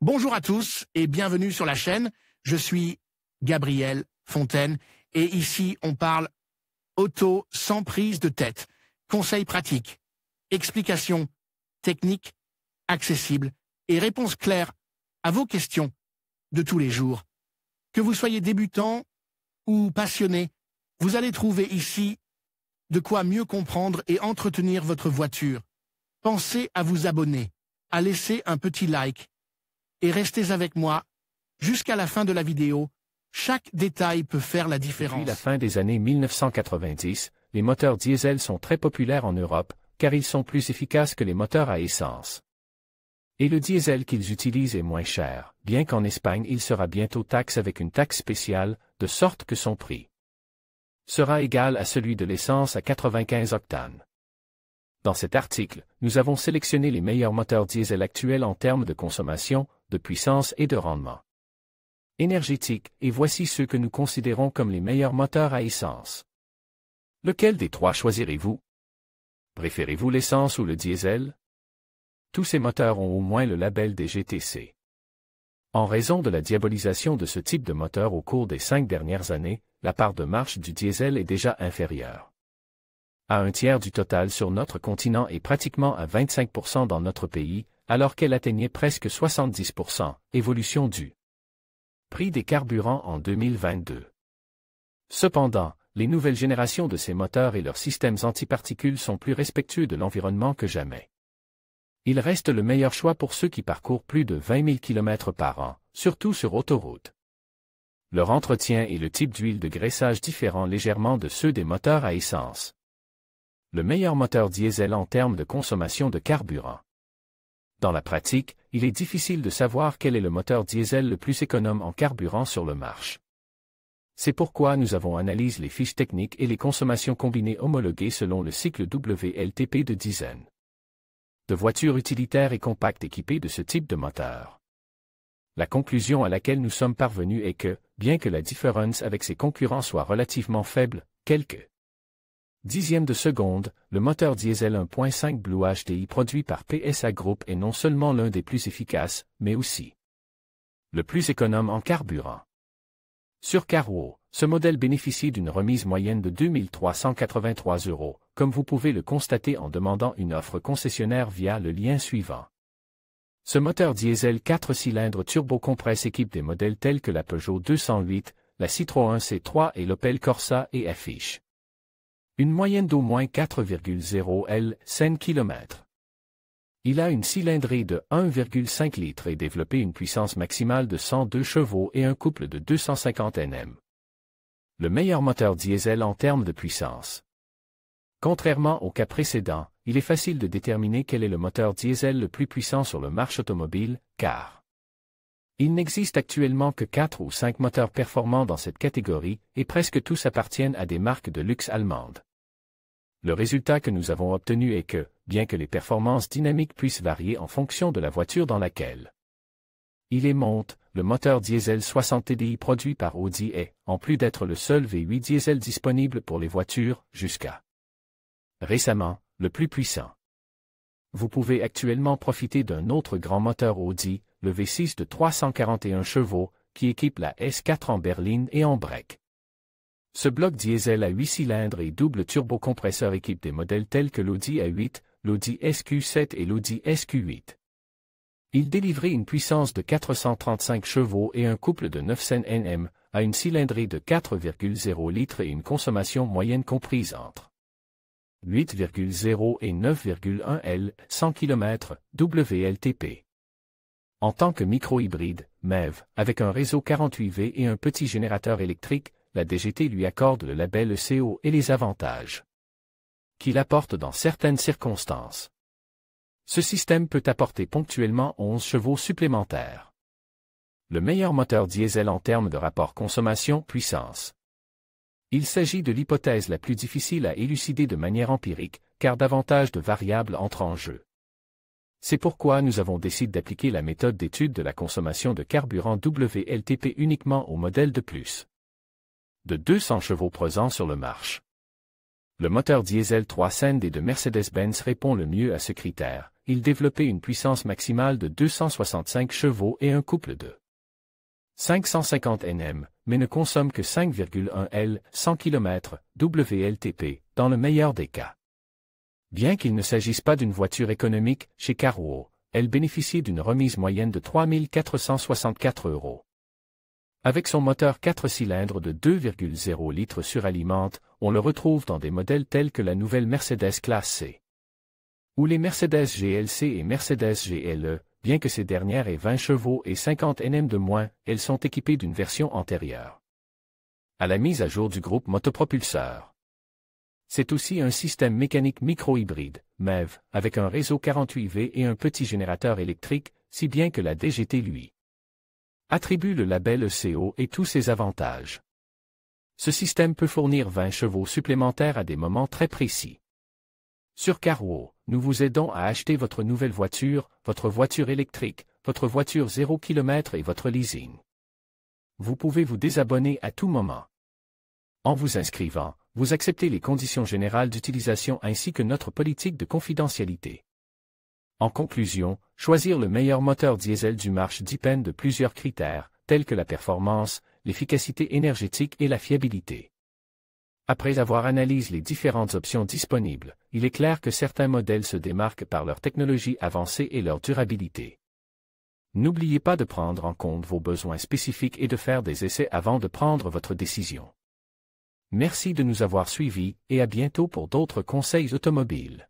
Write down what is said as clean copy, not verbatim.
Bonjour à tous et bienvenue sur la chaîne. Je suis Gabriel Fontaine et ici on parle auto sans prise de tête. Conseils pratiques, explications techniques, accessibles et réponses claires à vos questions de tous les jours. Que vous soyez débutant ou passionné, vous allez trouver ici de quoi mieux comprendre et entretenir votre voiture. Pensez à vous abonner, à laisser un petit like et restez avec moi jusqu'à la fin de la vidéo. Chaque détail peut faire la différence. Depuis la fin des années 1990, les moteurs diesel sont très populaires en Europe, car ils sont plus efficaces que les moteurs à essence. Et le diesel qu'ils utilisent est moins cher, bien qu'en Espagne il sera bientôt taxé avec une taxe spéciale, de sorte que son prix sera égal à celui de l'essence à 95 octanes. Dans cet article, nous avons sélectionné les meilleurs moteurs diesel actuels en termes de consommation, de puissance et de rendement énergétique, et voici ceux que nous considérons comme les meilleurs moteurs à essence. Lequel des trois choisirez-vous? Préférez-vous l'essence ou le diesel? Tous ces moteurs ont au moins le label des GTC. En raison de la diabolisation de ce type de moteur au cours des 5 dernières années, la part de marche du diesel est déjà inférieure à un tiers du total sur notre continent et pratiquement à 25% dans notre pays, alors qu'elle atteignait presque 70%, évolution du prix des carburants en 2022. Cependant, les nouvelles générations de ces moteurs et leurs systèmes antiparticules sont plus respectueux de l'environnement que jamais. Ils restent le meilleur choix pour ceux qui parcourent plus de 20 000 km par an, surtout sur autoroute. Leur entretien et le type d'huile de graissage diffèrent légèrement de ceux des moteurs à essence. Le meilleur moteur diesel en termes de consommation de carburant. Dans la pratique, il est difficile de savoir quel est le moteur diesel le plus économe en carburant sur le marché. C'est pourquoi nous avons analysé les fiches techniques et les consommations combinées homologuées selon le cycle WLTP de dizaines de voitures utilitaires et compactes équipées de ce type de moteur. La conclusion à laquelle nous sommes parvenus est que, bien que la différence avec ses concurrents soit relativement faible, quelques dixièmes de seconde, le moteur diesel 1.5 Blue HDI produit par PSA Group est non seulement l'un des plus efficaces, mais aussi le plus économe en carburant. Sur Carwow, ce modèle bénéficie d'une remise moyenne de 2 383 €, comme vous pouvez le constater en demandant une offre concessionnaire via le lien suivant. Ce moteur diesel 4 cylindres turbo-compresse équipe des modèles tels que la Peugeot 208, la Citroën C3 et l'Opel Corsa et affiche une moyenne d'au moins 4,0 km. Il a une cylindrée de 1,5 litres et développé une puissance maximale de 102 chevaux et un couple de 250 Nm. Le meilleur moteur diesel en termes de puissance. Contrairement au cas précédent, il est facile de déterminer quel est le moteur diesel le plus puissant sur le marché automobile, car il n'existe actuellement que 4 ou 5 moteurs performants dans cette catégorie, et presque tous appartiennent à des marques de luxe allemandes. Le résultat que nous avons obtenu est que, bien que les performances dynamiques puissent varier en fonction de la voiture dans laquelle il est monte, le moteur diesel 60 TDI produit par Audi est, en plus d'être le seul V8 diesel disponible pour les voitures, jusqu'à récemment, le plus puissant. Vous pouvez actuellement profiter d'un autre grand moteur Audi, le V6 de 341 chevaux, qui équipe la S4 en berline et en break. Ce bloc diesel à 8 cylindres et double turbocompresseur équipe des modèles tels que l'Audi A8, l'Audi SQ7 et l'Audi SQ8. Il délivrait une puissance de 435 chevaux et un couple de 900 Nm, à une cylindrée de 4,0 litres et une consommation moyenne comprise entre 8,0 et 9,1 L, 100 km, WLTP. En tant que micro-hybride, MEV, avec un réseau 48V et un petit générateur électrique, la DGT lui accorde le label ECO et les avantages qu'il apporte dans certaines circonstances. Ce système peut apporter ponctuellement 11 chevaux supplémentaires. Le meilleur moteur diesel en termes de rapport consommation-puissance. Il s'agit de l'hypothèse la plus difficile à élucider de manière empirique, car davantage de variables entrent en jeu. C'est pourquoi nous avons décidé d'appliquer la méthode d'étude de la consommation de carburant WLTP uniquement au modèle de plus de 200 chevaux présents sur le marché. Le moteur diesel 3 cylindres de Mercedes-Benz répond le mieux à ce critère, il développait une puissance maximale de 265 chevaux et un couple de 550 Nm, mais ne consomme que 5,1 L 100 km WLTP, dans le meilleur des cas. Bien qu'il ne s'agisse pas d'une voiture économique, chez Carwow, elle bénéficiait d'une remise moyenne de 3 464 €. Avec son moteur 4 cylindres de 2,0 litres suralimente, on le retrouve dans des modèles tels que la nouvelle Mercedes Classe C ou les Mercedes GLC et Mercedes GLE. Bien que ces dernières aient 20 chevaux et 50 Nm de moins, elles sont équipées d'une version antérieure à la mise à jour du groupe motopropulseur. C'est aussi un système mécanique micro-hybride, MEV, avec un réseau 48V et un petit générateur électrique, si bien que la DGT lui attribue le label ECO et tous ses avantages. Ce système peut fournir 20 chevaux supplémentaires à des moments très précis. Sur Carwow, nous vous aidons à acheter votre nouvelle voiture, votre voiture électrique, votre voiture 0 km et votre leasing. Vous pouvez vous désabonner à tout moment. En vous inscrivant, vous acceptez les conditions générales d'utilisation ainsi que notre politique de confidentialité. En conclusion, choisir le meilleur moteur diesel du marché dépend de plusieurs critères, tels que la performance, l'efficacité énergétique et la fiabilité. Après avoir analysé les différentes options disponibles, il est clair que certains modèles se démarquent par leur technologie avancée et leur durabilité. N'oubliez pas de prendre en compte vos besoins spécifiques et de faire des essais avant de prendre votre décision. Merci de nous avoir suivis et à bientôt pour d'autres conseils automobiles.